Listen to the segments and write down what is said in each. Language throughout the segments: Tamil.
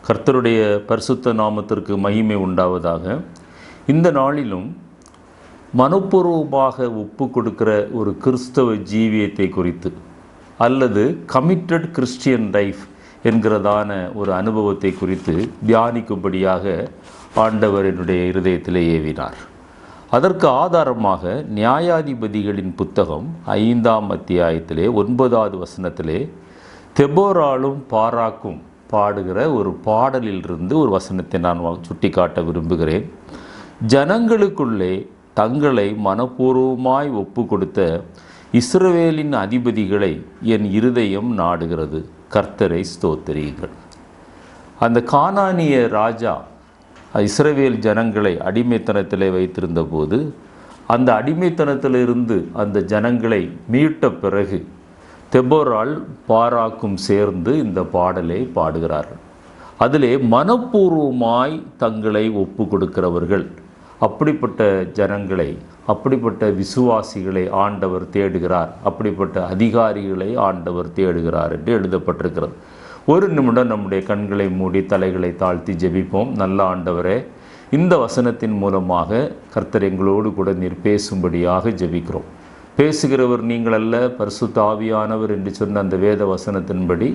கர்த்தருடைய பரிசுத்த நாமத்திற்கு மகிமை உண்டாவதாக. இந்த நாளிலும் மனப்பூர்வமாக ஒப்பு கொடுக்கிற ஒரு கிறிஸ்தவ ஜீவியத்தை குறித்து அல்லது கமிட்டட் கிறிஸ்டியன் லைஃப் என்கிறதான ஒரு அனுபவத்தை குறித்து தியானிக்கும்படியாக ஆண்டவர் என்னுடைய இருதயத்திலே ஏவினார். அதற்கு ஆதாரமாக நியாயாதிபதிகளின் புத்தகம் 5ஆம் அத்தியாயத்திலே 9வது வசனத்திலே தெபோராலும் பாராக்கும் பாடுகிற ஒரு பாடலிலிருந்து ஒரு வசனத்தை நான் சுட்டி காட்ட விரும்புகிறேன். ஜனங்களுக்குள்ளே தங்களை மனப்பூர்வமாய் ஒப்பு கொடுத்த இஸ்ரவேலின் அதிபதிகளை என் இருதயம் நாடுகிறது, கர்த்தரை ஸ்தோத்திரியுங்கள். அந்த கானானிய ராஜா இஸ்ரவேல் ஜனங்களை அடிமைத்தனத்திலே வைத்திருந்த போது அந்த அடிமைத்தனத்திலிருந்து அந்த ஜனங்களை மீட்ட பிறகு தெபோரால் பாராக்கும் சேர்ந்து இந்த பாடலை பாடுகிறார்கள். அதிலே மனப்பூர்வமாய் தங்களை ஒப்பு கொடுக்கிறவர்கள், அப்படிப்பட்ட ஜனங்களை, அப்படிப்பட்ட விசுவாசிகளை ஆண்டவர் தேடுகிறார், அப்படிப்பட்ட அதிகாரிகளை ஆண்டவர் தேடுகிறார் என்று எழுதப்பட்டிருக்கிறது. ஒரு நிமிடம் நம்முடைய கண்களை மூடி தலைகளை தாழ்த்தி ஜெபிப்போம். நல்ல ஆண்டவரே, இந்த வசனத்தின் மூலமாக கர்த்தர் எங்களோடு கூட நீர் பேசும்படியாக ஜெபிக்கிறோம். பேசுகிறவர் நீங்கள் அல்ல, பரிசுத்த ஆவியானவர் என்று சொன்ன அந்த வேத வசனத்தின்படி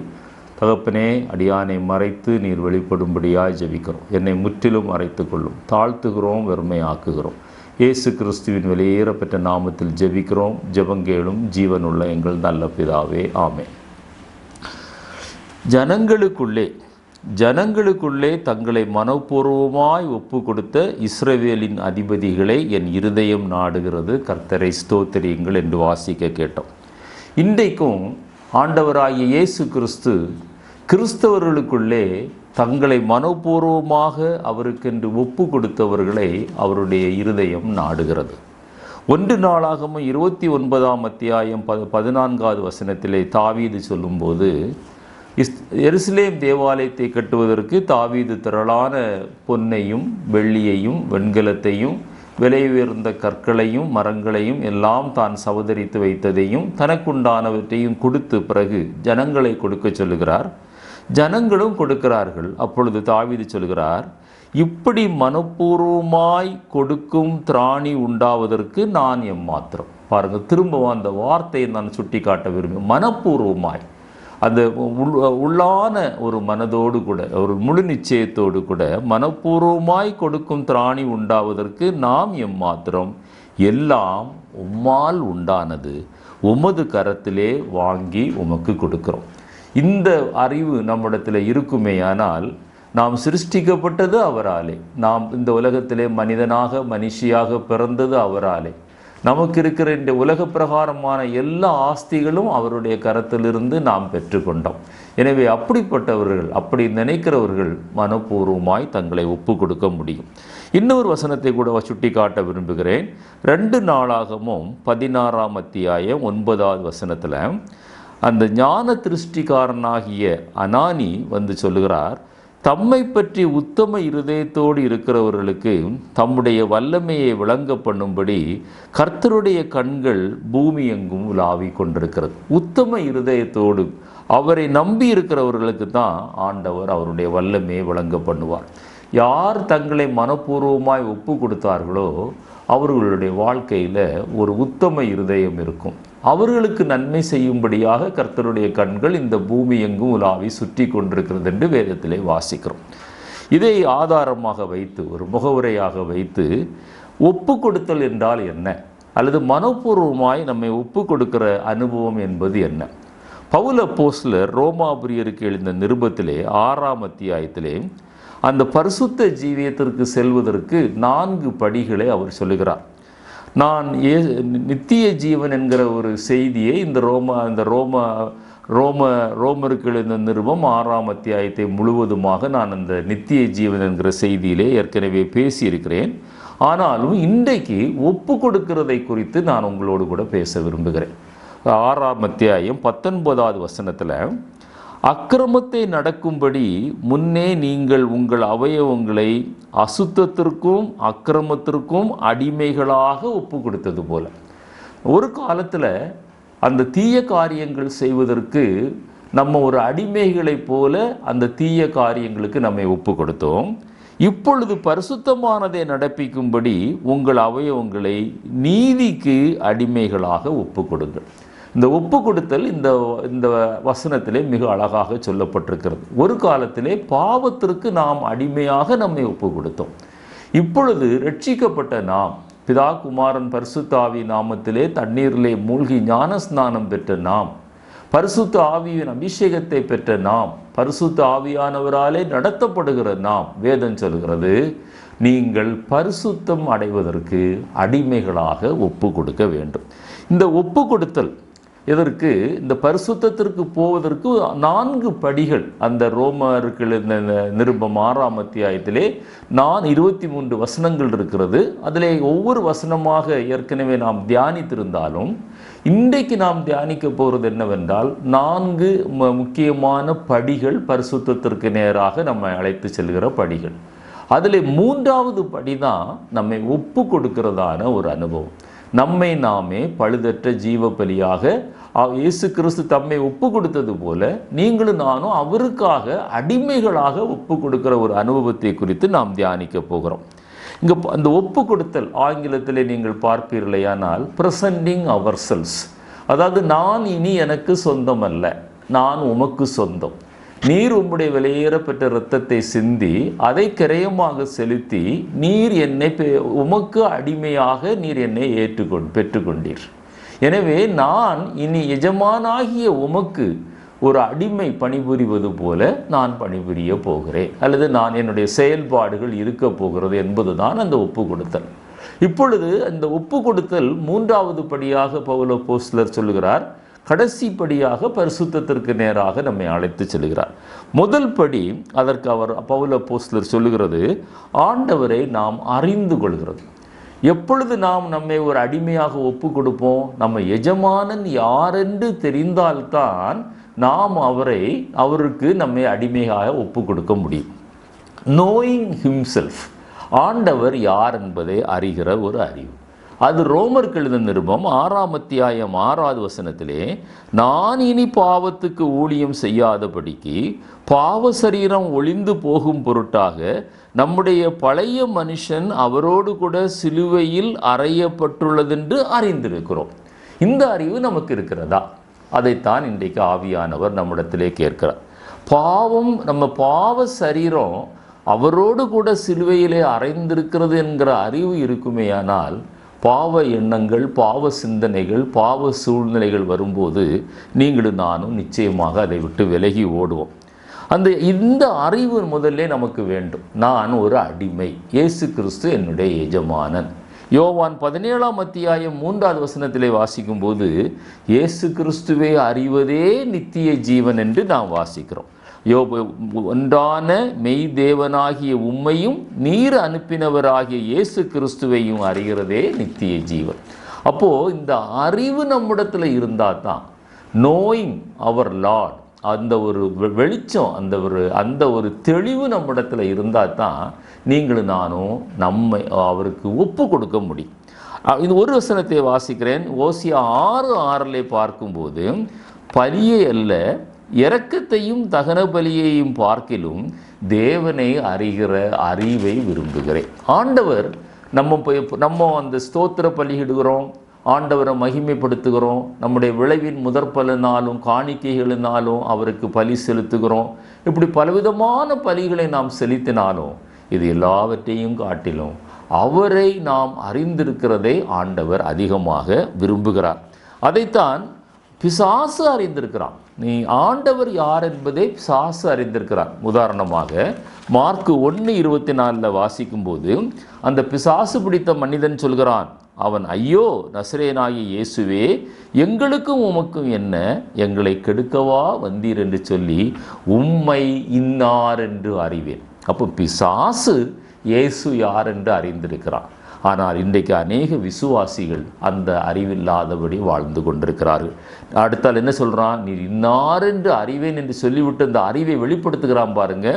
தகப்பனே, அடியானை மறைத்து நீர் வெளிப்படும்படியாக ஜெபிக்கிறோம். என்னை முற்றிலும் மறைத்து கொள்ளும், தாழ்த்துகிறோம், வெறுமையாக்குகிறோம். இயேசு கிறிஸ்துவின் வெளியேறப்பட்ட நாமத்தில் ஜெபிக்கிறோம். ஜெபங்கேளும் ஜீவனுள்ள எங்கள் நல்ல பிதாவே, ஆமென். ஜனங்களுக்குள்ளே தங்களை மனப்பூர்வமாய் ஒப்பு கொடுத்த இஸ்ரவேலின் அதிபதிகளை என் இருதயம் நாடுகிறது, கர்த்தரை ஸ்தோத்திரியுங்கள் என்று வாசிக்க கேட்டோம். இன்றைக்கும் ஆண்டவராகிய இயேசு கிறிஸ்து கிறிஸ்தவர்களுக்குள்ளே தங்களை மனப்பூர்வமாக அவருக்கென்று ஒப்பு கொடுத்தவர்களை அவருடைய இருதயம் நாடுகிறது. 1 நாளாகமம் 29ஆம் அத்தியாயம் 14வது வசனத்திலே தாவீது சொல்லும்போது, எருசலேம் தேவாலயத்தை கட்டுவதற்கு தாவீது திரளான பொன்னையும் வெள்ளியையும் வெண்கலத்தையும் விலை உயர்ந்த கற்களையும் மரங்களையும் எல்லாம் தான் சவதரித்து வைத்ததையும் தனக்குண்டானவற்றையும் கொடுத்து பிறகு ஜனங்களை கொடுக்க சொல்லுகிறார். ஜனங்களும் கொடுக்கிறார்கள். அப்பொழுது தாவீது சொல்கிறார், இப்படி மனப்பூர்வமாய் கொடுக்கும் திராணி உண்டாவதற்கு நான் எம்மாத்திரம். பாருங்கள், திரும்ப அந்த வார்த்தையை நான் சுட்டி காட்ட விரும்புகிறேன். மனப்பூர்வமாய், அந்த உள்ளான ஒரு மனதோடு கூட, ஒரு முழு நிச்சயத்தோடு கூட மனப்பூர்வமாய் கொடுக்கும் திராணி உண்டாவதற்கு நாம் எம்மாத்திரம். எல்லாம் உம்மால் உண்டானது, உமது கரத்திலே வாங்கி உமக்கு கொடுக்கிறோம். இந்த அறிவு நம்மிடத்தில் இருக்குமேயானால், நாம் சிருஷ்டிக்கப்பட்டது அவராலே, நாம் இந்த உலகத்திலே மனுஷியாக பிறந்தது அவராலே, நமக்கு இருக்கிற இந்த உலக பிரகாரமான எல்லா ஆஸ்திகளும் அவருடைய கரத்திலிருந்து நாம் பெற்றுக்கொண்டோம். எனவே அப்படிப்பட்டவர்கள், அப்படி நினைக்கிறவர்கள் மனப்பூர்வமாய் தங்களை ஒப்பு கொடுக்க முடியும். இன்னொரு வசனத்தை கூட சுட்டி காட்ட விரும்புகிறேன். 2 நாளாகமும் 16ஆம் அத்தியாயம் 9வது வசனத்தில் அந்த ஞான திருஷ்டிக்காரனாகிய அனானி வந்து சொல்லுகிறார், தம்மை பற்றி உத்தம இருதயத்தோடு இருக்கிறவர்களுக்கு தம்முடைய வல்லமையை விளங்க பண்ணும்படி கர்த்தருடைய கண்கள் பூமி எங்கும் உலாவி கொண்டிருக்கிறது. உத்தம இருதயத்தோடு அவரை நம்பி இருக்கிறவர்களுக்கு தான் ஆண்டவர் அவருடைய வல்லமையை விளங்க பண்ணுவார். யார் தங்களை மனப்பூர்வமாய் ஒப்பு கொடுத்தார்களோ அவர்களுடைய வாழ்க்கையில் ஒரு உத்தம இருதயம் இருக்கும். அவர்களுக்கு நன்மை செய்யும்படியாக கர்த்தருடைய கண்கள் இந்த பூமி எங்கும் உலாவி சுற்றி கொண்டிருக்கிறது என்று வேதத்திலே வாசிக்கிறோம். இதை ஆதாரமாக வைத்து, ஒரு முகவுரையாக வைத்து, ஒப்பு கொடுத்தல் என்றால் என்ன, அல்லது மனப்பூர்வமாய் நம்மை ஒப்பு கொடுக்கிற அனுபவம் என்பது என்ன? பவுல் அப்போஸ்தலர் ரோமாபுரியருக்கு எழுந்த நிருபத்திலே 6ஆம் அத்தியாயத்திலே அந்த பரிசுத்த ஜீவியத்திற்கு செல்வதற்கு 4 படிகளை அவர் சொல்லுகிறார். நான் நித்திய ஜீவன் என்கிற ஒரு செய்தியை இந்த ரோமருக்கு எழுந்த நிருபம் 6ஆம் அத்தியாயத்தை முழுவதுமாக நான் அந்த நித்திய ஜீவன் என்கிற செய்தியிலே ஏற்கனவே பேசியிருக்கிறேன். ஆனாலும் இன்றைக்கு ஒப்பு கொடுக்கிறதை குறித்து நான் உங்களோடு கூட பேச விரும்புகிறேன். 6ஆம் அத்தியாயம் 19வது வசனத்தில், அக்கிரமத்தை நடக்கும்படி முன்னே நீங்கள் உங்கள் அவயவங்களை அசுத்தத்திற்கும் அக்கிரமத்திற்கும் அடிமைகளாக ஒப்பு கொடுத்தது போல. ஒரு காலத்தில் அந்த தீய காரியங்கள் செய்வதற்கு நம்ம ஒரு அடிமைகளைப் போல அந்த தீய காரியங்களுக்கு நம்மை ஒப்பு கொடுத்தோம். இப்பொழுது பரிசுத்தமானதை நடப்பிக்கும்படி உங்கள் அவயவங்களை நீதிக்கு அடிமைகளாக ஒப்பு கொடுங்கள். இந்த ஒப்பு கொடுத்தல் இந்த இந்த வசனத்திலே மிக அழகாக சொல்லப்பட்டிருக்கிறது. ஒரு காலத்திலே பாவத்திற்கு நாம் அடிமையாக நம்மை ஒப்பு கொடுத்தோம். இப்பொழுது ரட்சிக்கப்பட்ட நாம், பிதா குமாரன் பரிசுத்த ஆவி நாமத்திலே தண்ணீரிலே மூழ்கி ஞானஸ்நானம் பெற்ற நாம், பரிசுத்த ஆவியின் அபிஷேகத்தை பெற்ற நாம், பரிசுத்த ஆவியானவராலே நடத்தப்படுகிற நாம், வேதம் சொல்கிறது, நீங்கள் பரிசுத்தம் அடைவதற்கு அடிமைகளாக ஒப்பு கொடுக்க வேண்டும். இந்த ஒப்பு கொடுத்தல் இதற்கு, இந்த பரிசுத்தத்திற்கு போவதற்கு 4 படிகள் அந்த ரோமருக்கு நிருபம் 6ஆம் அத்தியாயத்திலே 23 வசனங்கள் இருக்கிறது. அதிலே ஒவ்வொரு வசனமாக ஏற்கனவே நாம் தியானித்திருந்தாலும் இன்றைக்கு நாம் தியானிக்க போகிறது என்னவென்றால் 4 முக்கியமான படிகள், பரிசுத்தத்திற்கு நேராக நம்மை அழைத்து செல்கிற படிகள். அதில் 3வது படி தான் நம்மை ஒப்பு கொடுக்கிறதான ஒரு அனுபவம். நம்மை நாமே பழுதற்ற ஜீவ பலியாக இயேசு கிறிஸ்து தம்மை ஒப்பு கொடுத்தது போல நீங்களும் நானும் அவருக்காக அடிமைகளாக ஒப்பு கொடுக்கிற ஒரு அனுபவத்தை குறித்து நாம் தியானிக்க போகிறோம். இங்கே அந்த ஒப்பு கொடுத்தல் ஆங்கிலத்திலே நீங்கள் பார்ப்பீர்களேயானால் பிரசன்டிங் அவர் செல்ஸ், அதாவது நான் இனி எனக்கு சொந்தம் அல்ல, நான் உமக்கு சொந்தம். நீர் உம்முடைய விலையேற பெற்ற இரத்தத்தை சிந்தி அதை கிரயமாக செலுத்தி நீர் என்னை உமக்கு அடிமையாக நீர் என்னை பெற்றுக்கொண்டீர். எனவே நான் இனி எஜமானாகிய உமக்கு ஒரு அடிமை பணிபுரிவது போல நான் பணிபுரிய போகிறேன், அல்லது நான் என்னுடைய செயல்பாடுகள் இருக்க போகிறது என்பதுதான் அந்த ஒப்பு கொடுத்தல். இப்பொழுது அந்த ஒப்பு கொடுத்தல் 3வது படியாக பவுல் அப்போஸ்தலர் சொல்லுகிறார். கடைசிப்படியாக பரிசுத்தத்திற்கு நேராக நம்மை அழைத்து செல்கிறார். முதல் படி, அதற்கு அவர் பவுல் அப்போஸ்தலர் சொல்லுகிறது, ஆண்டவரை நாம் அறிந்து கொள்கிறது. எப்பொழுது நாம் நம்மை ஒரு அடிமையாக ஒப்பு கொடுப்போம், நம்ம எஜமானன் யாரென்று தெரிந்தால்தான் நாம் அவருக்கு நம்மை அடிமையாக ஒப்பு கொடுக்க முடியும். நோயிங் ஹிம்செல்ஃப், ஆண்டவர் யார் என்பதை அறிகிற ஒரு அறிவு. அது ரோமருக்கு எழுதின நிருபம் 6ஆம் அத்தியாயம் 6வது வசனத்திலே, நான் இனி பாவத்துக்கு ஊழியம் செய்யாதபடிக்கு பாவ சரீரம் ஒளிந்து போகும் பொருட்டாக நம்முடைய பழைய மனுஷன் அவரோடு கூட சிலுவையில் அறையப்பட்டுள்ளதென்று அறிந்திருக்கிறோம். இந்த அறிவு நமக்கு இருக்கிறதா? அதைத்தான் இன்றைக்கு ஆவியானவர் நம்மிடத்திலே கேட்கிறார். நம்ம பாவ சரீரம் அவரோடு கூட சிலுவையிலே அறைந்திருக்கிறது என்கிற அறிவு இருக்குமேயானால் பாவ எண்ணங்கள், பாவ சிந்தனைகள், பாவ சூழ்நிலைகள் வரும்போது நீங்களும் நானும் நிச்சயமாக அதை விட்டு விலகி ஓடுவோம். இந்த அறிவு முதல்ல நமக்கு வேண்டும். நான் ஒரு அடிமை, இயேசு கிறிஸ்து என்னுடைய எஜமானன். யோவான் 17ஆம் அத்தியாயம் 3வது வசனத்திலே வாசிக்கும் போது இயேசு கிறிஸ்துவை அறிவதே நித்திய ஜீவன் என்று நாம் வாசிக்கிறோம். ஒன்றான மெய் தேவனாகிய உம்மையும் நீர் அனுப்பினவராகிய இயேசு கிறிஸ்துவையும் அறிகிறதே நித்திய ஜீவன். அப்போது இந்த அறிவு நம்மிடத்தில் இருந்தால் தான், நோயிங் அவர் லார்ட், அந்த ஒரு வெளிச்சம், அந்த ஒரு தெளிவு நம்மிடத்தில் இருந்தால் தான் நீங்களும் நானும் நம்மை அவருக்கு ஒப்பு கொடுக்க முடியும். இது ஒரு வசனத்தை வாசிக்கிறேன். ஓசியா 6:6 பார்க்கும்போது, பலியை அல்ல இரக்கத்தையும் தகன பலியையும் பார்க்கிலும் தேவனை அறிகிற அறிவை விரும்புகிறேன். ஆண்டவர் நம்ம அந்த ஸ்தோத்திர பலியிடுகிறோம், ஆண்டவரை மகிமைப்படுத்துகிறோம், நம்முடைய விளைவின் முதற்பலனாலும் காணிக்கைகளினாலும் அவருக்கு பலி செலுத்துகிறோம். இப்படி பலவிதமான பலிகளை நாம் செலுத்தினாலும் இது எல்லாவற்றையும் காட்டிலும் அவரை நாம் அறிந்திருக்கிறதை ஆண்டவர் அதிகமாக விரும்புகிறார். அதைத்தான் பிசாசு அறிந்திருக்கிறான். நீ ஆண்டவர் யார் என்பதை பிசாசு அறிந்திருக்கிறான். உதாரணமாக மார்க்கு 1:24 வாசிக்கும்போது அந்த பிசாசு பிடித்த மனிதன் சொல்கிறான், அவன், ஐயோ நசரேயனாகிய இயேசுவே, எங்களுக்கும் உமக்கும் என்ன, எங்களை கெடுக்கவா வந்தீர் என்று சொல்லி உம்மை இன்னார் என்று அறிவேன். அப்போ பிசாசு இயேசு யார் என்று அறிந்திருக்கிறான். ஆனால் இன்றைக்கு அநேக விசுவாசிகள் அந்த அறிவில்லாதபடி வாழ்ந்து கொண்டிருக்கிறார்கள். அடுத்தால் என்ன சொல்கிறான், நீர் இன்னார் என்று அறிவேன் என்று சொல்லிவிட்டு அந்த அறிவை வெளிப்படுத்துகிறான் பாருங்க.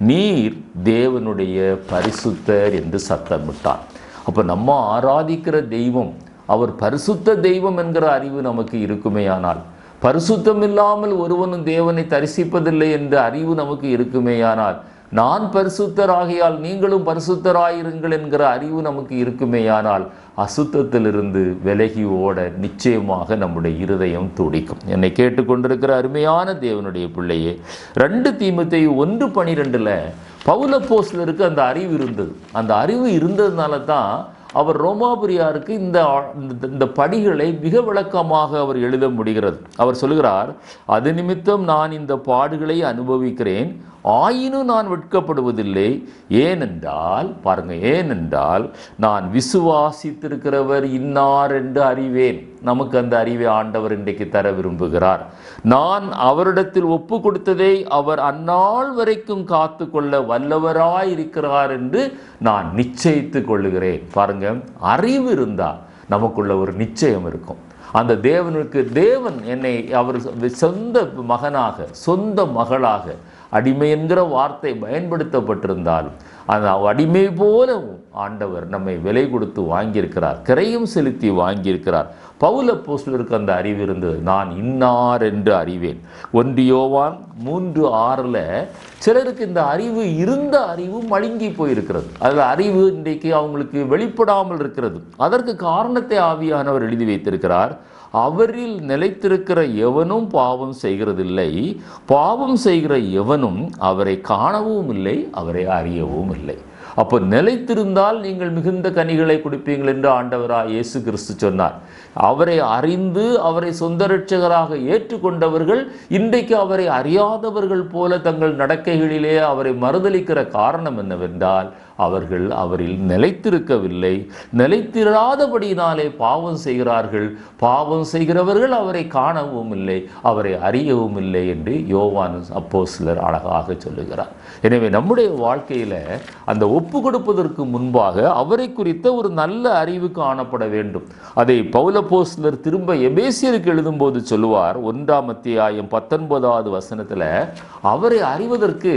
நீர் தேவனுடைய பரிசுத்தர் என்று சத்தமிட்டான். அப்போ நம்ம ஆராதிக்கிற தெய்வம் அவர் பரிசுத்த தெய்வம் என்கிற அறிவு நமக்கு இருக்குமேயானால், பரிசுத்தம் இல்லாமல் ஒருவனும் தேவனை தரிசிப்பதில்லை என்ற அறிவு நமக்கு இருக்குமேயானால், நான் பரிசுத்தராகியால் நீங்களும் பரிசுத்தராயிருங்கள் என்கிற அறிவு நமக்கு இருக்குமேயானால், அசுத்தத்திலிருந்து விலகி ஓட நிச்சயமாக நம்முடைய இருதயம் துடிக்கும். என்னை கேட்டுக்கொண்டிருக்கிற அருமையான தேவனுடைய பிள்ளையே, 2 தீமோத்தேயு 1:12 பவுல் அப்போஸ்தலருக்கு அந்த அறிவு இருந்தது. அந்த அறிவு இருந்ததுனால தான் அவர் ரோமாபுரியாருக்கு இந்த படிகளை மிக விளக்கமாக அவர் எழுத முடிகிறது. அவர் சொல்கிறார், அது நிமித்தம் நான் இந்த பாடுகளை அனுபவிக்கிறேன், ஆயினும் நான் வெட்கப்படுவதில்லை. ஏனென்றால் பாருங்க, ஏனென்றால் நான் விசுவாசித்திருக்கிறவர் இன்னார் என்று அறிவேன். நமக்கு அந்த அறிவை ஆண்டவர் இன்றைக்கு தர விரும்புகிறார். நான் அவரிடத்தில் ஒப்பு கொடுத்ததை அவர் அந்நாள் வரைக்கும் காத்து கொள்ள வல்லவராயிருக்கிறார் என்று நான் நிச்சயித்து கொள்ளுகிறேன். பாருங்க, அறிவு இருந்தால் நமக்குள்ள ஒரு நிச்சயம் இருக்கும். அந்த தேவன் என்னை அவர் சொந்த மகனாக சொந்த மகளாக, அடிமை என்கிற வார்த்தை பயன்படுத்தப்பட்டிருந்தாலும் அந்த அடிமை போல ஆண்டவர் நம்மை விலை கொடுத்து வாங்கியிருக்கிறார், கிரையும் செலுத்தி வாங்கியிருக்கிறார். பவுல் அப்போஸ்தலருக்கு அந்த அறிவு இருந்தது. நான் இன்னார் என்று அறிவேன். 1 யோவான் 3:6 சிலருக்கு இந்த அறிவு இருந்த அறிவு மழுங்கி போயிருக்கிறது. அதில் அறிவு இன்றைக்கு அவங்களுக்கு வெளிப்படாமல் இருக்கிறது. அதற்கு காரணத்தை ஆவியானவர் எழுதி வைத்திருக்கிறார். அவரில் நிலைத்திருக்கிற எவனும் பாவம் செய்கிறதில்லை, பாவம் செய்கிற எவனும் அவரை காணவும் இல்லை, அவரை அறியவும் இல்லை. அப்போ நிலைத்திருந்தால் நீங்கள் மிகுந்த கனிகளை கொடுப்பீங்கள் என்று ஆண்டவராய் இயேசு கிறிஸ்து சொன்னார். அவரை அறிந்து அவரை சொந்த இரட்சகராக ஏற்றுக்கொண்டவர்கள் இன்றைக்கு அவரை அறியாதவர்கள் போல தங்கள் நடக்கைகளிலே அவரை மறுதலிக்கிற காரணம் என்னவென்றால், அவர்கள் அவரில் நிலைத்திருக்கவில்லை. நிலைத்திராதபடியினாலே பாவம் செய்கிறார்கள். பாவம் செய்கிறவர்கள் அவரை காணவும் இல்லை, அவரை அறியவும் இல்லை என்று யோவான் அப்போஸ்தலர் அழகாக சொல்லுகிறார். எனவே நம்முடைய வாழ்க்கையில் அந்த ஒப்பு கொடுப்பதற்கு முன்பாக அவரை குறித்த ஒரு நல்ல அறிவு காணப்பட வேண்டும். அதை பவுல் அப்போஸ்தலர் திரும்ப எபேசியருக்கு எழுதும்போது சொல்லுவார். 1ஆம் அத்தியாயம் 19வது வசனத்தில், அவரை அறிவதற்கு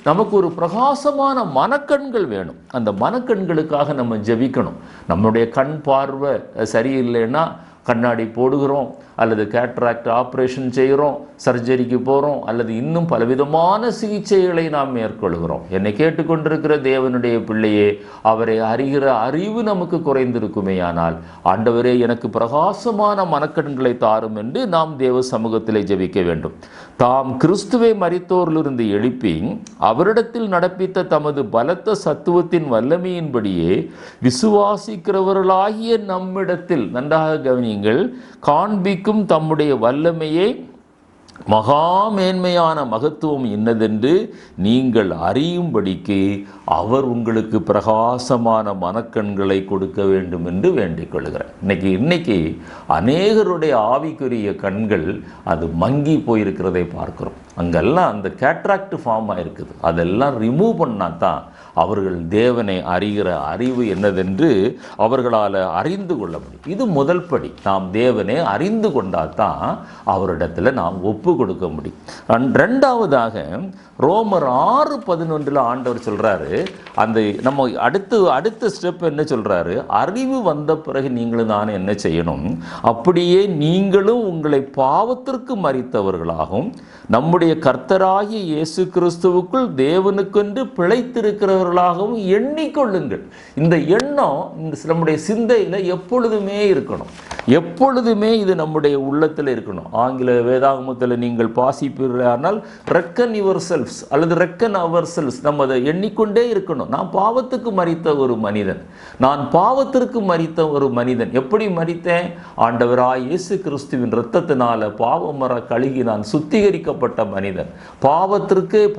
நமக்கு ஒரு பிரகாசமான மனக்கண்கள் வேணும். அந்த மனக்கண்களுக்காக நம்ம ஜெபிக்கணும். நம்முடைய கண் பார்வை சரியில்லைன்னா கண்ணாடி போடுகிறோம், அல்லது கேட்ராக்ட் ஆப்ரேஷன் செய்கிறோம், சர்ஜரிக்கு போகிறோம், அல்லது இன்னும் பலவிதமான சிகிச்சைகளை நாம் மேற்கொள்கிறோம். என்னை கேட்டுக்கொண்டிருக்கிற தேவனுடைய பிள்ளையே, அவரை அறிகிற அறிவு நமக்கு குறைந்திருக்குமேயானால், ஆண்டவரே எனக்கு பிரகாசமான மனக்கண்களை தாரும் என்று நாம் தேவ சமூகத்திலே ஜெபிக்க வேண்டும். தாம் கிறிஸ்துவை மரித்தோரிலிருந்து எழுப்பி அவரிடத்தில் நடப்பித்த தமது பலத்த சத்துவத்தின் வல்லமையின்படியே விசுவாசிக்கிறவர்களாகிய நம்மிடத்தில், நன்றாக கவனியுங்கள், காண்பிக்கும் தம்முடைய வல்லமையை மகா மேன்மையான மகத்துவம் இன்னதென்று நீங்கள் அறியும்படிக்கு அவர் உங்களுக்கு பிரகாசமான மனக்கண்களை கொடுக்க வேண்டும் என்று வேண்டிக் கொள்கிறேன். இன்னைக்கு அநேகருடைய ஆவிக்குரிய கண்கள் அது மங்கி போயிருக்கிறதை பார்க்கிறோம். அங்கெல்லாம் அந்த கேட்ராக்ட் ஃபார்ம் ஆயிருக்குது. அதெல்லாம் ரிமூவ் பண்ணால் தான் அவர்கள் தேவனை அறிகிற அறிவு என்னதென்று அவர்களால் அறிந்து கொள்ள முடியும். இது முதல் படி. நாம் தேவனை அறிந்து கொண்டால் தான் அவரிடத்தில் நாம் ஒப்பு கொடுக்க முடியும். 2ஆவதாக ரோமர் 6:11 ஆண்டவர் சொல்கிறாரு, அந்த நம்ம அடுத்த ஸ்டெப் என்ன சொல்கிறாரு, அறிவு வந்த பிறகு நீங்களும் நான் என்ன செய்யணும், அப்படியே நீங்களும் உங்களை பாவத்திற்கு மரித்தவர்களாகவும் நம்முடைய கர்த்தராகிய இயேசு கிறிஸ்துவுக்குள் தேவனுக்கென்று பிழைத்திருக்கிறவர்களாகவும் எண்ணிக்கொள்ளுங்கள். இந்த எண்ணம் நம்முடைய சிந்தையில் எப்பொழுதுமே இருக்கணும். எப்பொழுதுமே இது நம்முடைய உள்ளத்தில் இருக்கணும். ஆங்கில வேதாகமத்தில் நீங்கள் வாசிப்பீர்களானால் ரெக்கன் யுவர் செல்ஃப்ஸ் அல்லது ரெக்கன் அவர் செல்ஸ், நம்ம அதை எண்ணிக்கொண்டே இருக்கணும். நான் பாவத்துக்கு மரித்த ஒரு மனிதன், நான் பாவத்திற்கு மரித்த ஒரு மனிதன். எப்படி மரித்தேன்? ஆண்டவராய் இயேசு கிறிஸ்துவின் இரத்தத்தினால பாவமர கழுகி நான் சுத்திகரிக்கப்பட்ட மனிதன்.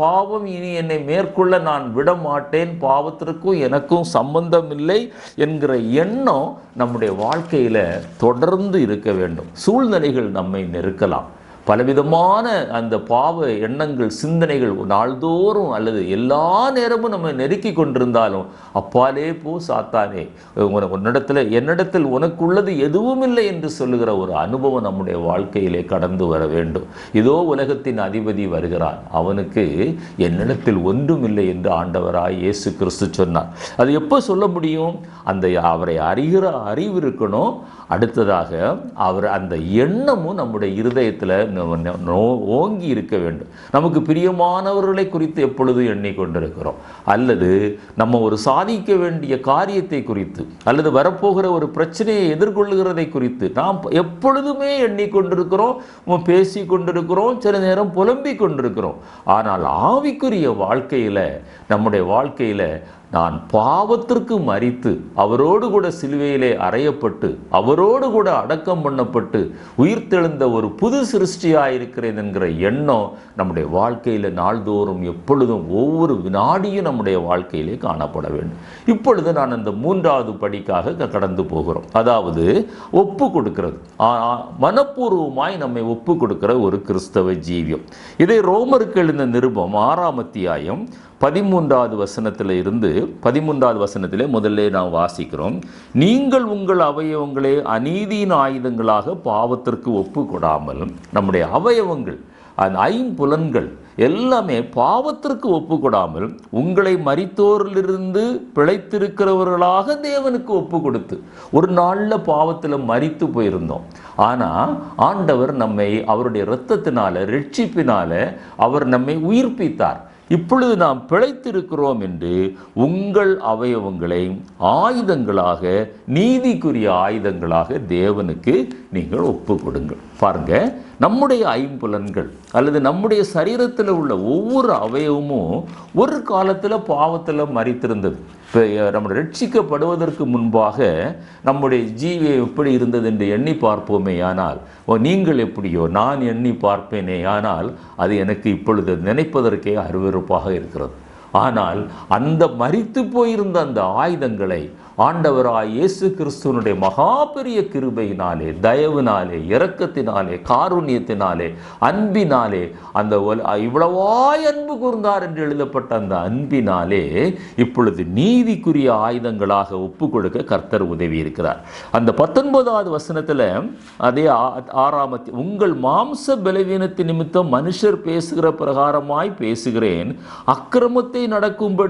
பாவம் இனி என்னை மேற்கொள்ள நான் விட மாட்டேன், பாவத்திற்கும் எனக்கும் சம்பந்தம் இல்லை என்கிற எண்ணம் நம்முடைய வாழ்க்கையில் தொடர்ந்து இருக்க வேண்டும். சூழ்நிலைகள் நம்மை நெருக்கலாம், பலவிதமான அந்த பாவ எண்ணங்கள், சிந்தனைகள் நாள்தோறும் அல்லது எல்லா நேரமும் நம்ம நெருக்கி கொண்டிருந்தாலும், அப்பாலே போ சாத்தானே, என்னிடத்தில் உனக்குள்ளது எதுவும் இல்லை என்று சொல்லுகிற ஒரு அனுபவம் நம்முடைய வாழ்க்கையிலே கடந்து வர வேண்டும். இதோ உலகத்தின் அதிபதி வருகிறான், அவனுக்கு என்னிடத்தில் ஒன்றும் இல்லை என்று ஆண்டவராய் இயேசு கிறிஸ்து சொன்னார். அது எப்போ சொல்ல முடியும்? அவரை அறிகிற அறிவு இருக்கணும். அடுத்ததாக அந்த எண்ணமும் நம்முடைய இருதயத்தில் ஓங்கி இருக்க வேண்டும். நமக்கு பிரியமானவர்களை குறித்து எப்பொழுதும் எண்ணிக்கொண்டிருக்கிறோம், அல்லது நம்ம ஒரு சாதிக்க வேண்டிய காரியத்தை குறித்து அல்லது வரப்போகிற ஒரு பிரச்சனையை எதிர்கொள்ளுகிறதை குறித்து நாம் எப்பொழுதுமே எண்ணிக்கொண்டிருக்கிறோம், பேசி கொண்டிருக்கிறோம், சில நேரம் புலம்பிக் கொண்டிருக்கிறோம். ஆனால் ஆவிக்குரிய வாழ்க்கையில், நம்முடைய வாழ்க்கையில் நான் பாவத்திற்கு மரித்து அவரோடு கூட சிலுவையிலே அறையப்பட்டு அவரோடு கூட அடக்கம் பண்ணப்பட்டு உயிர்த்தெழுந்த ஒரு புது சிருஷ்டியாயிருக்கிறேன் என்கிற எண்ணம் நம்முடைய வாழ்க்கையில் நாள்தோறும் எப்பொழுதும் ஒவ்வொரு வினாடியும் நம்முடைய வாழ்க்கையிலே காணப்பட வேண்டும். இப்பொழுது நான் அந்த 3வது படிக்காக கடந்து போகிறோம். அதாவது ஒப்பு கொடுக்கிறது, மனப்பூர்வமாய் நம்மை ஒப்பு கொடுக்கிற ஒரு கிறிஸ்தவ ஜீவியம். இதை ரோமருக்கு எழுந்த நிருபம் 6ஆம் அத்தியாயம் 13வது வசனத்தில் இருந்து 13வது வசனத்திலே முதல்ல நாம் வாசிக்கிறோம். நீங்கள் உங்கள் அவயவங்களே அநீதியின் ஆயுதங்களாக பாவத்திற்கு ஒப்பு கொடாமல், நம்முடைய அவயவங்கள், அந்த ஐம்புலன்கள் எல்லாமே பாவத்திற்கு ஒப்பு கொடாமல் உங்களை மரித்தோரிலிருந்து பிழைத்திருக்கிறவர்களாக தேவனுக்கு ஒப்பு கொடுத்து, ஒரு நாளில் பாவத்தில் மரித்து போயிருந்தோம். ஆனால் ஆண்டவர் நம்மை அவருடைய இரத்தத்தினால, ரட்சிப்பினால அவர் நம்மை உயிர்ப்பித்தார். இப்பொழுது நாம் பிழைத்திருக்கிறோம் என்று உங்கள் அவயவங்களை ஆயுதங்களாக, நீதிக்குரிய ஆயுதங்களாக தேவனுக்கு நீங்கள் ஒப்பு கொடுங்கள். பாருங்க, நம்முடைய ஐம்புலன்கள் அல்லது நம்முடைய சரீரத்தில் உள்ள ஒவ்வொரு அவயவமும் ஒரு காலத்தில் பாவத்தில் மரித்திருந்தது. இப்போ நம்ம ரட்சிக்கப்படுவதற்கு முன்பாக நம்முடைய ஜீவியம் எப்படி இருந்தது என்று எண்ணி பார்ப்போமே ஆனால், நீங்கள் எப்படியோ நான் எண்ணி பார்ப்பேனே ஆனால் அது எனக்கு இப்பொழுது நினைப்பதற்கே அருவருப்பாக இருக்கிறது. ஆனால் அந்த மரித்து போயிருந்த அந்த ஆயுதங்களை ஆண்டவராய் இயேசு கிறிஸ்துவனுடைய மகா பெரிய கிருபையினாலே, தயவினாலே, இரக்கத்தினாலே, காருண்யத்தினாலே, அன்பினாலே, அந்த இவ்வளவாய் அன்பு கூர்ந்தார் என்று எழுதப்பட்ட அந்த அன்பினாலே இப்பொழுது நீதிக்குரிய ஆயுதங்களாக ஒப்பு கொடுக்க கர்த்தர் உதவி இருக்கிறார். அந்த 19வது வசனத்தில் அதே 6ஆம் உங்கள் மாம்ச பலவீனத்தின் நிமித்தம் மனுஷர் பேசுகிற பிரகாரமாய் பேசுகிறேன், அக்கிரமத்தை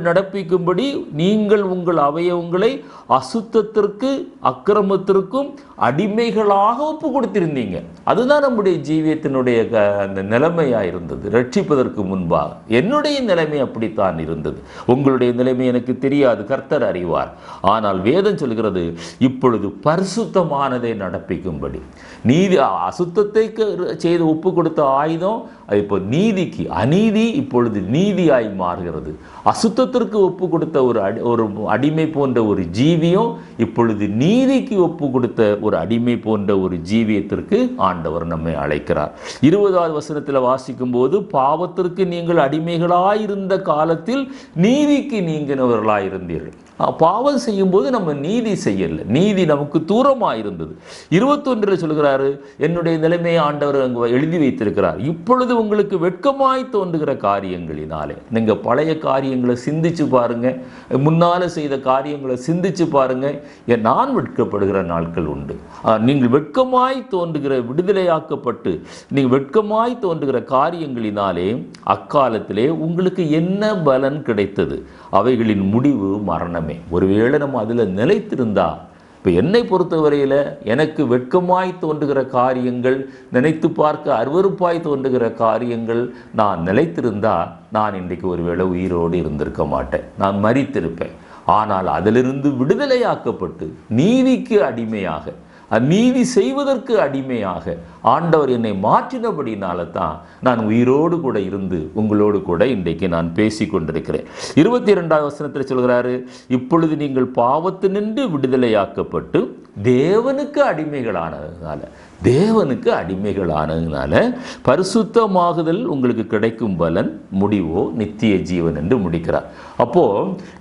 நடப்பிக்கும்படி நீங்கள் உங்கள் அவயவங்களை அசுத்தத்திற்கு அக்கிரமத்திற்கும் அடிமைகளாக ஒப்பு கொடுத்திருந்தீங்க. அதுதான் நம்முடைய ஜீவியத்தினுடைய அந்த நிலைமையாக இருந்தது. ரட்சிப்பதற்கு முன்பாக என்னுடைய நிலைமை அப்படித்தான் இருந்தது. உங்களுடைய நிலைமை எனக்கு தெரியாது, கர்த்தர் அறிவார். ஆனால் வேதம் சொல்கிறது, இப்பொழுது பரிசுத்தமானதை நடப்பிக்கும்படி, நீதி அசுத்தத்தை செய்து ஒப்பு கொடுத்த ஆயுதம் இப்போ நீதிக்கு, அநீதி இப்பொழுது நீதியாய் மாறுகிறது. அசுத்தத்திற்கு ஒப்பு கொடுத்த ஒரு அடிமை போன்ற ஒரு ஜீவியம் இப்பொழுது நீதிக்கு ஒப்பு கொடுத்த ஒரு அடிமை போன்ற ஒரு ஜீவியத்திற்கு ஆண்டவர் நம்மை அழைக்கிறார். 20வது வசனத்தில் வாசிக்கும் போது, பாவத்திற்கு நீங்கள் அடிமைகளாயிருந்த காலத்தில் நீதிக்கு நீங்கினவர்களாயிருந்தீர்கள். பாவம் செய்யும் போது நம்ம நீதி செய்யல, நீதி நமக்கு தூரமாக இருந்தது. 21 சொல்கிறாரு, என்னுடைய நிலைமையை ஆண்டவர் அங்கு எழுதி வைத்திருக்கிறார். இப்பொழுது உங்களுக்கு வெட்கமாய் தோன்றுகிற காரியங்களினாலே, நீங்கள் பழைய காரியங்களை சிந்திச்சு பாருங்க, முன்னால செய்த காரியங்களை சிந்திச்சு பாருங்க, நான் வெட்கப்படுகிற நாட்கள் உண்டு. நீங்கள் வெட்கமாய் தோன்றுகிற, விடுதலையாக்கப்பட்டு நீங்கள் வெட்கமாய் தோன்றுகிற காரியங்களினாலே அக்காலத்திலே உங்களுக்கு என்ன பலன் கிடைத்தது? அவைகளின் முடிவு மரணமே. ஒருவேளை நம்ம அதில் நிலைத்திருந்தா, இப்போ என்னை பொறுத்தவரையில் எனக்கு வெட்கமாய் தோன்றுகிற காரியங்கள், நினைத்து பார்க்க அருவருப்பாய் தோன்றுகிற காரியங்கள் நான் நிலைத்திருந்தா, நான் இன்றைக்கு ஒருவேளை உயிரோடு இருந்திருக்க மாட்டேன், நான் மரித்திருப்பேன். ஆனால் அதிலிருந்து விடுதலையாக்கப்பட்டு நீதிக்கு அடிமையாக, நீதி செய்வதற்கு அடிமையாக ஆண்டவர் என்னை மாற்றினபடினால தான் நான் உயிரோடு கூட இருந்து உங்களோடு கூட இன்றைக்கு நான் பேசி கொண்டிருக்கிறேன். 22வது வசனத்தில் சொல்கிறாரு, இப்பொழுது நீங்கள் பாவத்தினின்று விடுதலையாக்கப்பட்டு தேவனுக்கு அடிமைகளானதுனால, தேவனுக்கு அடிமைகளானதுனால பரிசுத்தமாகுதல் உங்களுக்கு கிடைக்கும் பலன் முடிவோ நித்திய ஜீவன் என்று முடிக்கிறார். அப்போ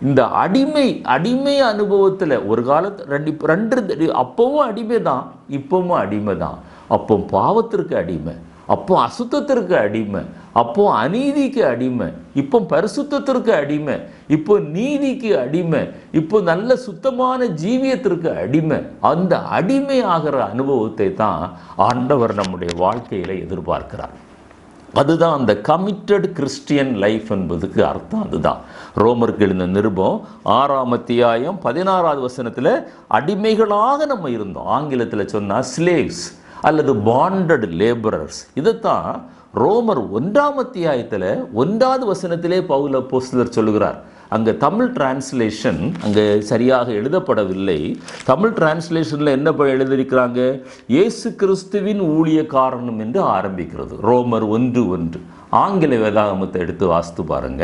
இந்த அடிமை அனுபவத்தில் ஒரு காலத்து ரெண்டு அப்பவும் அடிமை தான், இப்பவும் அடிமை தான். அப்போ பாவத்திற்கு அடிமை, அப்போ அசுத்தத்திற்கு அடிமை, அப்போ அநீதிக்கு அடிமை, இப்போ பரிசுத்தத்திற்கு அடிமை, இப்போ நீதிக்கு அடிமை, இப்போ நல்ல சுத்தமான ஜீவியத்திற்கு அடிமை. அந்த அடிமை ஆகிற அனுபவத்தை தான் ஆண்டவர் நம்முடைய வாழ்க்கையில் எதிர்பார்க்கிறார். அதுதான் அந்த கமிட்டட் கிறிஸ்டியன் லைஃப் என்பதுக்கு அர்த்தம். அதுதான் ரோமருக்கு எழுந்த நிருபம் 6ஆம் அத்தியாயம் 16வது வசனத்தில் அடிமைகளாக நம்ம இருந்தோம். ஆங்கிலத்தில் சொன்னால் ஸ்லேவ்ஸ் அல்லது பாண்டட் லேபரர்ஸ். இதைத்தான் ரோமர் 1ஆம் அத்தியாயத்தில் 1வது வசனத்திலே பவுல் அப்போஸ்தலர் சொல்லுகிறார். அங்கே தமிழ் டிரான்ஸ்லேஷன் அங்கே சரியாக எழுதப்படவில்லை. தமிழ் டிரான்ஸ்லேஷனில் என்ன எழுதியிருக்கிறாங்க? இயேசு கிறிஸ்துவின் ஊழியக்காரனும் என்று ஆரம்பிக்கிறது. ரோமர் 1:1. ஆங்கில வேதாகமத்தை எடுத்து வாசித்து பாருங்க.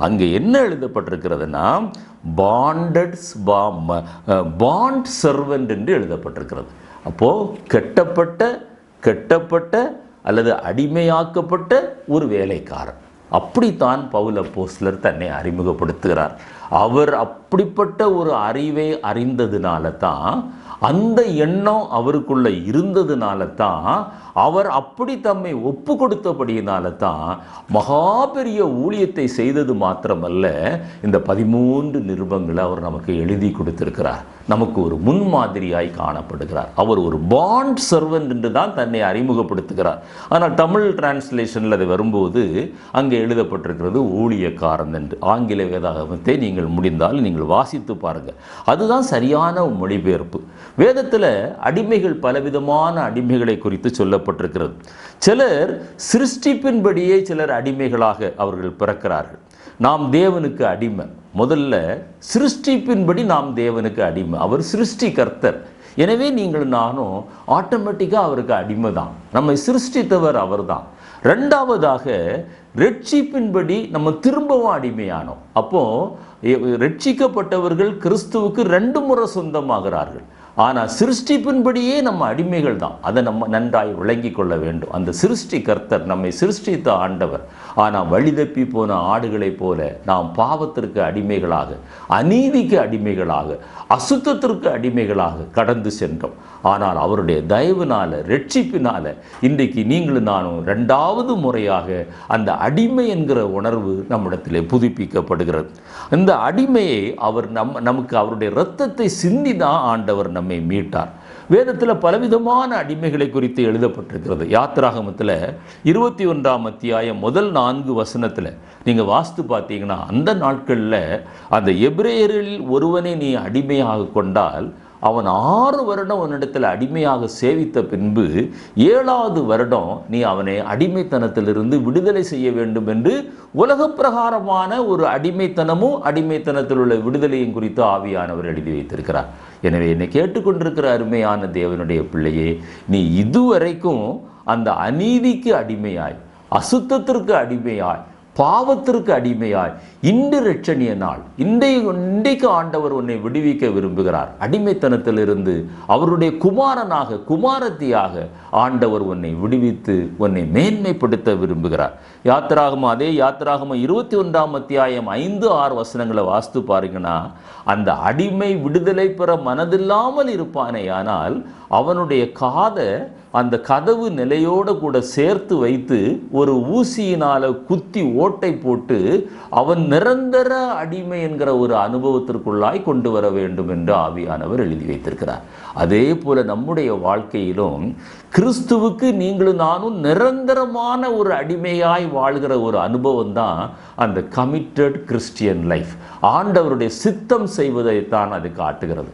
அங்கே என்ன எழுதப்பட்டிருக்கிறதுனா பாண்ட் சர்வெண்ட் என்று எழுதப்பட்டிருக்கிறது. அப்போது கெட்டப்பட்ட அல்லது அடிமையாக்கப்பட்ட ஒரு வேலைக்காரன். அப்படித்தான் பவுல் அப்போஸ்தலர் தன்னை அறிமுகப்படுத்துகிறார். அவர் அப்படிப்பட்ட ஒரு அறிவை அறிந்ததுனால தான், அந்த எண்ணம் அவருக்குள்ள இருந்ததுனால தான், அவர் அப்படி தம்மை ஒப்பு கொடுத்தபடியினால தான் மகா பெரிய ஊழியத்தை செய்தது மாத்திரமல்ல, இந்த 13 நிருபங்களை அவர் நமக்கு எழுதி கொடுத்திருக்கிறார். நமக்கு ஒரு முன்மாதிரியாய் காணப்படுகிறார். அவர் ஒரு பாண்ட் சர்வெண்ட் என்று தான் தன்னை அறிமுகப்படுத்துகிறார். ஆனால் தமிழ் டிரான்ஸ்லேஷனில் அது வரும்போது அங்கே எழுதப்பட்டிருக்கிறது ஊழியக்காரன் என்று. ஆங்கில வேதாகமத்தை நீங்கள் முடிந்தால் நீங்கள் வாசித்து பாருங்கள். அதுதான் சரியான மொழிபெயர்ப்பு. வேதத்தில் அடிமைகள், பலவிதமான அடிமைகளை குறித்து சொல்லப்பட்டிருக்கிறது. சிலர் சிருஷ்டிப்பின்படியே சிலர் அடிமைகளாக அவர்கள் பிறக்கிறார்கள். நாம் தேவனுக்கு அடிமை. முதல்ல சிருஷ்டிப்பின்படி நாம் தேவனுக்கு அடிமை. அவர் சிருஷ்டிகர்த்தர். எனவே நீங்கள் நானும் ஆட்டோமேட்டிக்காக அவருக்கு அடிமை தான். நம்மை சிருஷ்டித்தவர் அவர் தான். ரெண்டாவதாக ரட்சிப்பின்படி நம்ம திரும்பவும் அடிமையானோம். அப்போது ரட்சிக்கப்பட்டவர்கள் கிறிஸ்துவுக்கு 2 முறை சொந்தமாகிறார்கள். ஆனால் சிருஷ்டிப்பின்படியே நம்ம அடிமைகள் தான். அதை நம்ம நன்றாய் விளங்கி கொள்ள வேண்டும். அந்த சிருஷ்டி கர்த்தர் நம்மை சிருஷ்டித்த ஆண்டவர். ஆனால் வழிதப்பி போன ஆடுகளைப் போல நாம் பாவத்திற்கு அடிமைகளாக, அநீதிக்கு அடிமைகளாக, அசுத்தத்திற்கு அடிமைகளாக கடந்து சென்றோம். ஆனால் அவருடைய தயவுனால, ரட்சிப்பினால இன்றைக்கு நீங்களும் நானும் 2வது முறையாக அந்த அடிமை என்கிற உணர்வு நம்மிடத்திலே புதுப்பிக்கப்படுகிறது. இந்த அடிமையை அவர் நமக்கு அவருடைய இரத்தத்தை சிந்தி தான் ஆண்டவர் நம்மை மீட்டார். வேதத்தில் பலவிதமான அடிமைகளை குறித்து எழுதப்பட்டிருக்கிறது. யாத்திராகமத்தில் 21ஆம் அத்தியாயம் முதல் 4 வசனத்தில் நீங்கள் வாசித்து பார்த்தீங்கன்னா, அந்த நாட்களில் அந்த எபிரேயரில் ஒருவனை நீ அடிமையாக கொண்டால் அவன் 6 வருடம் உன்னிடத்தில் அடிமையாக சேவித்த பின்பு 7வது வருடம் நீ அவனை அடிமைத்தனத்திலிருந்து விடுதலை செய்ய வேண்டும் என்று உலக பிரகாரமான ஒரு அடிமைத்தனமும் அடிமைத்தனத்தில் உள்ள விடுதலையும் குறித்து ஆவியானவர் எழுதி வைத்திருக்கிறார். எனவே என்னை கேட்டுக்கொண்டிருக்கிற அருமையான தேவனுடைய பிள்ளையே, நீ இதுவரைக்கும் அந்த அநீதிக்கு அடிமையாய், அசுத்தத்திற்கு அடிமையாய், பாவத்திற்கு அடிமையாய், இன்று இரட்சணிய நாள், இன்றைக்கு ஆண்டவர் உன்னை விடுவிக்க விரும்புகிறார். அடிமைத்தனத்திலிருந்து அவருடைய குமாரனாக, குமாரத்தியாக ஆண்டவர் உன்னை விடுவித்து உன்னை மேன்மைப்படுத்த விரும்புகிறார். அதே யாத்திராகமம் 21ஆம் அத்தியாயம் 5-6 வசனங்களை வாசித்து பாருங்கன்னா, அந்த அடிமை விடுதலை பெற மனதில்லாமல் இருப்பானே, ஆனால் அவனுடைய காதை அந்த கதவு நிலையோடு கூட சேர்த்து வைத்து ஒரு ஊசியினால் குத்தி ஓட்டை போட்டு அவன் நிரந்தர அடிமை என்கிற ஒரு அனுபவத்திற்குள்ளாய் கொண்டு வர வேண்டும் என்று ஆவியானவர் எழுதி வைத்திருக்கிறார். அதே போல நம்முடைய வாழ்க்கையிலும் கிறிஸ்துவுக்கு நீங்களும் நானும் நிரந்தரமான ஒரு அடிமையாய் வாழ்கிற ஒரு அனுபவம் தான் அந்த கமிட்டட் கிறிஸ்டியன் லைஃப். ஆண்டவருடைய சித்தம் செய்வதைத்தான் அது காட்டுகிறது.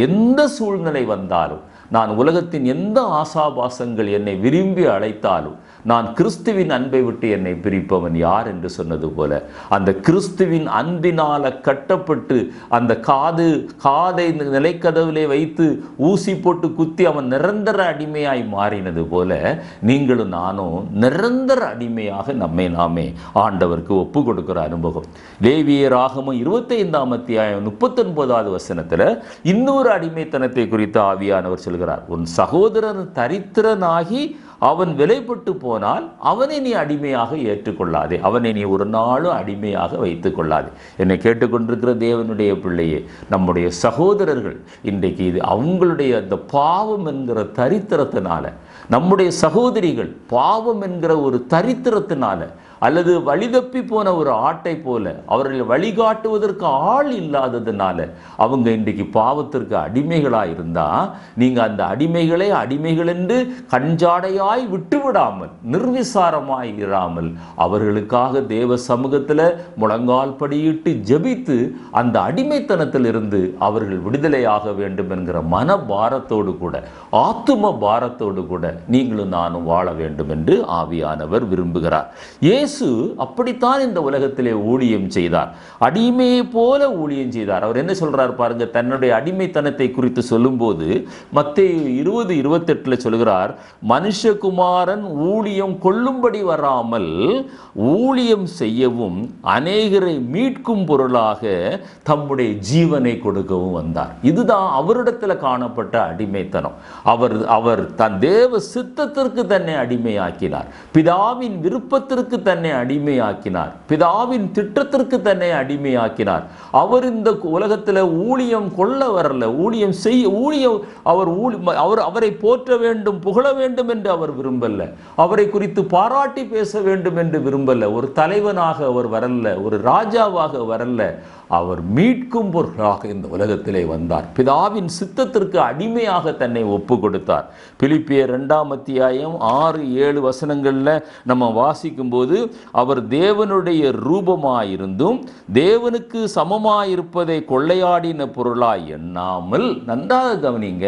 எந்த சூழ்நிலை வந்தாலும், நான் உலகத்தின் எந்த ஆசாபாசங்கள் என்னை விரும்பி அழைத்தாலும், நான் கிறிஸ்துவின் அன்பை விட்டு என்னை பிரிப்பவன் யார் என்று சொன்னது போல, அந்த கிறிஸ்துவின் அன்பினால் கட்டப்பட்டு அந்த காதை நிலைக்கதவிலே வைத்து ஊசி போட்டு குத்தி அவன் நிரந்தர அடிமையாய் மாறினது போல, நீங்களும் நானும் நிரந்தர அடிமையாக நம்மை நாமே ஆண்டவருக்கு ஒப்பு கொடுக்கிற அனுபவம். லேவியராகமம் 25ஆம் அத்தியாயம் 39வது வசனத்தில் இன்னொரு அடிமைத்தனத்தை குறித்து ஆவியானவர் சொல்கிறார். உன் சகோதரன் தரித்திரனாகி அவன் விலைப்பட்டு போனால் அவனை நீ அடிமையாக ஏற்றுக்கொள்ளாதே, அவனை நீ ஒரு நாளும் அடிமையாக வைத்துக் கொள்ளாதே. என்னை கேட்டுக்கொண்டிருக்கிற தேவனுடைய பிள்ளையே, நம்முடைய சகோதரர்கள் இன்றைக்கு இது அவங்களுடைய அந்த பாவம் என்கிற தரித்திரத்தினால, நம்முடைய சகோதரிகள் பாவம் என்கிற ஒரு தரித்திரத்தினால, அல்லது வழிதப்பி போன ஒரு ஆட்டை போல அவர்களை வழிகாட்டுவதற்கு ஆள் இல்லாததுனால அவங்க இன்றைக்கு பாவத்திற்கு அடிமைகளாக இருந்தால், நீங்கள் அந்த அடிமைகள் என்று கஞ்சாடையாய் விட்டுவிடாமல், நிர்விசாரமாய் இராமல், அவர்களுக்காக தேவ சமூகத்தில் முழங்கால் படியிட்டு ஜெபித்து அந்த அடிமைத்தனத்தில் இருந்து அவர்கள் விடுதலையாக வேண்டும் என்கிற மன பாரத்தோடு கூட, ஆத்தும பாரத்தோடு கூட நீங்களும் நானும் வாழ வேண்டும் என்று ஆவியானவர் விரும்புகிறார். இயேசு அப்படித்தான் இந்த உலகத்திலே ஊழியம் செய்தார். அடிமையை போல ஊழியம் செய்தார். அவர் என்ன சொல்றார் பாருங்க, தன்னுடைய அடிமைத்தனத்தை குறித்து சொல்லும்போது மத்தேயு 20:28 சொல்கிறார், மனுஷகுமாரன் ஊழியம் கொள்ளும்படி வராமல் ஊழியம் செய்யவும் அநேகரை மீட்கும் பொருளாக தம்முடைய ஜீவனை கொடுக்கவும் வந்தார். இதுதான் அவரிடத்தில் காணப்பட்ட அடிமைத்தனம். அவர் தன் தேவ சித்தத்திற்கு தன்னை அடிமையாக்கினார், பிதாவின் விருப்பத்திற்கு தன்னை அடிமையாக்கினார், பிதாவின் திட்டத்திற்கு தன்னை அடிமையாக்கினார். அவர் இந்த உலகத்தில் ஊழியம் கொள்ள வரல, ஊழியம் செய்ய அவரை போற்ற வேண்டும், புகழ வேண்டும் என்று அவர் விரும்பல, அவரை குறித்து பாராட்டி பேச வேண்டும் என்று விரும்பல, ஒரு தலைவனாக அவர் வரல, ஒரு ராஜாவாக வரல, அவர் மீட்கும் பொருளாக இந்த உலகத்திலே வந்தார். பிதாவின் சித்தத்திற்கு அடிமையாக தன்னை ஒப்பு கொடுத்தார். பிலிப்பியர் 2:6-7 நம்ம வாசிக்கும் போது, அவர் தேவனுடைய ரூபமாயிருந்தும் தேவனுக்கு சமமாயிருப்பதை கொள்ளையாடின பொருளாய் எண்ணாமல், நன்றாக கவனிங்க,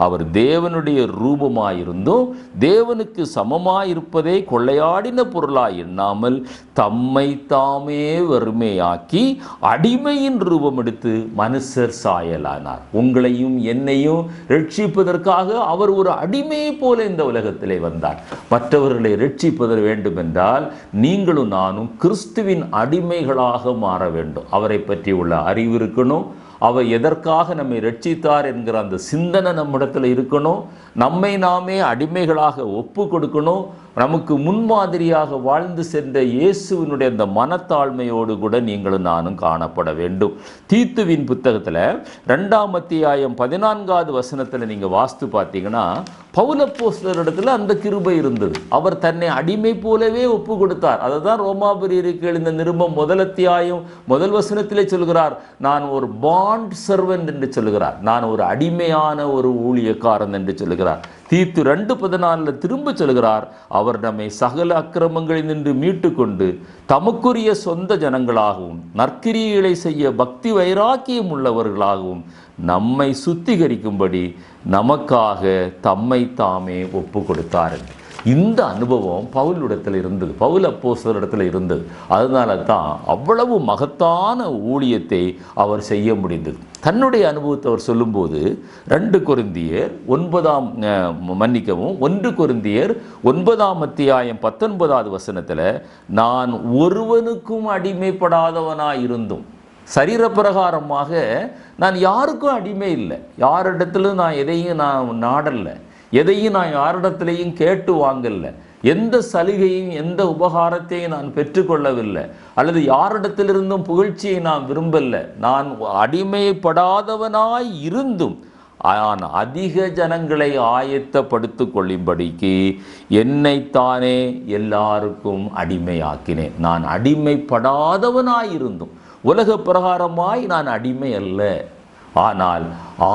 அவர் தேவனுடைய ரூபமாயிருந்தும் தேவனுக்கு சமமாயிருப்பதை கொள்ளையாடின பொருளாய் எண்ணாமல் தம்மை தாமே வறுமையாக்கி அடிமையின் ரூபம் எடுத்து மனுஷர் சாயலானார். உங்களையும் என்னையும் ரட்சிப்பதற்காக அவர் ஒரு அடிமையை போல இந்த உலகத்திலே வந்தார். மற்றவர்களை ரட்சிப்பது வேண்டும் என்றால் நீங்களும் நானும் கிறிஸ்துவின் அடிமைகளாக மாற வேண்டும். அவரை பற்றி உள்ள அறிவு இருக்கணும், அவர் எதற்காக நம்மை ரட்சித்தார் என்கிற அந்த சிந்தனை நம்மிடத்தில் இருக்கணும், நம்மை நாமே அடிமைகளாக ஒப்பு கொடுக்கணும், நமக்கு முன்மாதிரியாக வாழ்ந்து சென்ற இயேசுவினுடைய அந்த மனத்தாழ்மையோடு கூட நீங்களும் நானும் காணப்பட வேண்டும். தீத்துவின் புத்தகத்தில் 2:14 நீங்கள் வாஸ்து பார்த்தீங்கன்னா, பவுலப்போஸ்தலரிடத்தில் அந்த கிருபை இருந்தது. அவர் தன்னை அடிமை போலவே ஒப்பு கொடுத்தார். அதை தான் ரோமாபுரியருக்கு எழுந்த நிருபம் 1 சொல்கிறார், நான் ஒரு பாண்ட் சர்வெண்ட் என்று சொல்கிறார், நான் ஒரு அடிமையான ஒரு ஊழியக்காரன் என்று சொல்கிறார். தீத்து 2:14 திரும்ப சொல்கிறார், அவர் நம்மை சகல அக்கிரமங்களில் நின்று மீட்டு கொண்டு தமக்குரிய சொந்த ஜனங்களாகவும் நற்கிரியைகளை செய்ய பக்தி வைராக்கியம் உள்ளவர்களாகவும் நம்மை சுத்திகரிக்கும்படி நமக்காக தம்மை தாமே ஒப்பு கொடுத்தார். இந்த அனுபவம் பவுலிடத்தில் இருந்தது, பவுல் அப்போஸ்தலரிடத்தில் இருந்தது. அதனால தான் அவ்வளவு மகத்தான ஊழியத்தை அவர் செய்ய முடிந்தது. தன்னுடைய அனுபவத்தை அவர் சொல்லும்போது 1 கொரிந்தியர் 9:19 நான் ஒருவனுக்கும் அடிமைப்படாதவனாய் இருந்தும், சரீரப்பிரகாரமாக நான் யாருக்கும் அடிமை இல்லை, யாரிடத்திலும் நான் எதையும் நான் நாடலை, எதையும் நான் யாரிடத்திலையும் கேட்டு வாங்கல, எந்த சலுகையும் எந்த உபகாரத்தையும் நான் பெற்றுக்கொள்ளவில்லை, அல்லது யாரிடத்திலிருந்தும் புகழ்ச்சியை நான் விரும்பல. நான் அடிமைப்படாதவனாய் இருந்தும் அதிக ஜனங்களை ஆயத்தப்படுத்திக் கொள்ளும்படிக்கு என்னைத்தானே எல்லாருக்கும் அடிமையாக்கினேன். நான் அடிமைப்படாதவனாயிருந்தும், உலக பிரகாரமாய் நான் அடிமை அல்ல, ஆனால்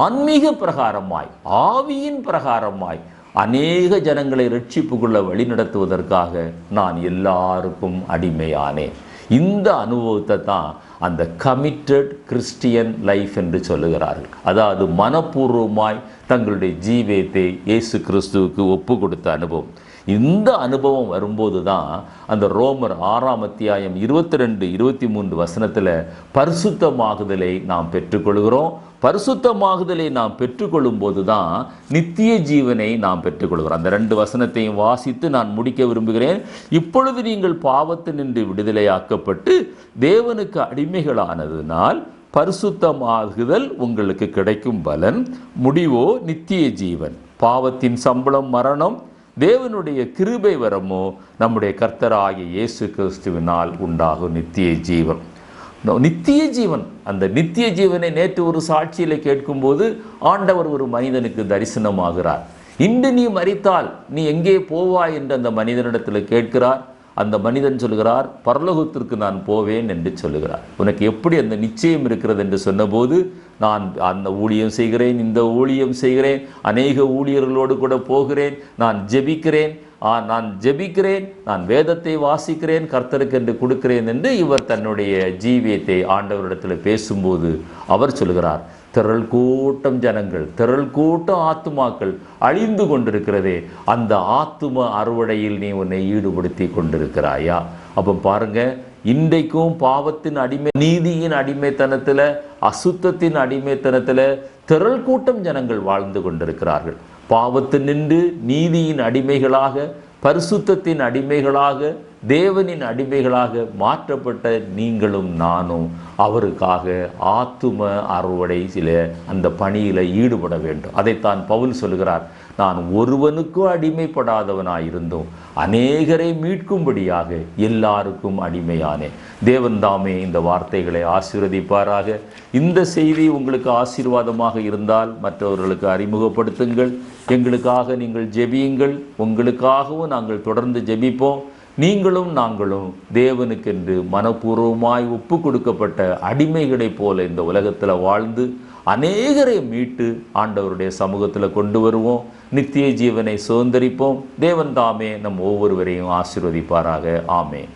ஆன்மீக பிரகாரமாய், ஆவியின் பிரகாரமாய் அநேக ஜனங்களை ரட்சிப்புக்குள்ள வழிநடத்துவதற்காக நான் எல்லாருக்கும் அடிமையானேன். இந்த அனுபவத்தை தான் அந்த கமிட்டட் கிறிஸ்டியன் லைஃப் என்று சொல்லுகிறார்கள். அதாவது மனப்பூர்வமாய் தங்களுடைய ஜீவியத்தை இயேசு கிறிஸ்துவுக்கு ஒப்பு கொடுத்த அனுபவம். இந்த அனுபவம் வரும்போது தான் அந்த ரோமர் 6:22-23 பரிசுத்தமாகுதலை நாம் பெற்றுக்கொள்கிறோம். பரிசுத்தமாகுதலை நாம் பெற்றுக்கொள்ளும் போது தான் நித்திய ஜீவனை நாம் பெற்றுக்கொள்கிறோம். அந்த 2 வசனத்தையும் வாசித்து நான் முடிக்க விரும்புகிறேன். இப்பொழுது நீங்கள் பாவத்தினின்று விடுதலையாக்கப்பட்டு தேவனுக்கு அடிமைகளானதினால் பரிசுத்தமாகுதல் உங்களுக்கு கிடைக்கும் பலன், முடிவோ நித்திய ஜீவன். பாவத்தின் சம்பளம் மரணம், தேவனுடைய கிருபை வரமோ நம்முடைய கர்த்தராகிய இயேசு கிறிஸ்துவினால் உண்டாகும் நித்திய ஜீவன். நித்திய ஜீவன், அந்த நித்திய ஜீவனை நேற்று ஒரு சாட்சியில் கேட்கும்போது ஆண்டவர் ஒரு மனிதனுக்கு தரிசனமாகிறார். இன்று நீ மரித்தால் நீ எங்கே போவாய் என்று அந்த மனிதனிடத்தில் கேட்கிறார். அந்த மனிதன் சொல்கிறார், பரலோகத்திற்கு நான் போவேன் என்று சொல்லுகிறார். உனக்கு எப்படி அந்த நிச்சயம் இருக்கிறது என்று சொன்னபோது, நான் அந்த ஊழியம் செய்கிறேன், இந்த ஊழியம் செய்கிறேன், அநேக ஊழியர்களோடு கூட போகிறேன், நான் ஜெபிக்கிறேன், நான் வேதத்தை வாசிக்கிறேன், கர்த்தருக்கு என்று கொடுக்கிறேன் என்று இவர் தன்னுடைய ஜீவியத்தை ஆண்டவரிடத்தில் பேசும்போது அவர் சொல்கிறார், திரள் கூட்டம் ஜனங்கள், திரள் கூட்டம் ஆத்துமாக்கள் அழிந்து கொண்டிருக்கிறதே, அந்த ஆத்தும அறுவடையில் நீ உன்னை ஈடுபடுத்தி கொண்டிருக்கிறாயா? அப்போ பாருங்க, இன்றைக்கும் பாவத்தின் அடிமை, நீதியின் அடிமைத்தனத்தில், அசுத்தத்தின் அடிமைத்தனத்தில் திரள் கூட்டம் ஜனங்கள் வாழ்ந்து கொண்டிருக்கிறார்கள். பாவத்தில் நின்று நீதியின் அடிமைகளாக, பரிசுத்தத்தின் அடிமைகளாக, தேவனின் அடிமைகளாக மாற்றப்பட்ட நீங்களும் நானும் அவருக்காக ஆத்தும அறுவடை அந்த பணியில் ஈடுபட வேண்டும். அதைத்தான் பவுல் சொல்கிறார், நான் ஒருவனுக்கும் அடிமைப்படாதவனாயிருந்தும் அநேகரை மீட்கும்படியாக எல்லாருக்கும் அடிமையானேன். தேவன் தாமே இந்த வார்த்தைகளை ஆசீர்வதிப்பாராக. இந்த செய்தி உங்களுக்கு ஆசீர்வாதமாக இருந்தால் மற்றவர்களுக்கு அறிமுகப்படுத்துங்கள். எங்களுக்காக நீங்கள் ஜெபியுங்கள். உங்களுக்காகவும் நாங்கள் தொடர்ந்து ஜெபிப்போம். நீங்களும் நாங்களும் தேவனுக்கென்று மனப்பூர்வமாய் ஒப்பு கொடுக்கப்பட்ட அடிமைகளைப் போல இந்த உலகத்தில் வாழ்ந்து அநேகரை மீட்டு ஆண்டவருடைய சமூகத்தில் கொண்டு வருவோம். நித்திய ஜீவனை சுதந்தரிப்போம். தேவன் தாமே நம் ஒவ்வொருவரையும் ஆசீர்வதிப்பாராக. ஆமென்.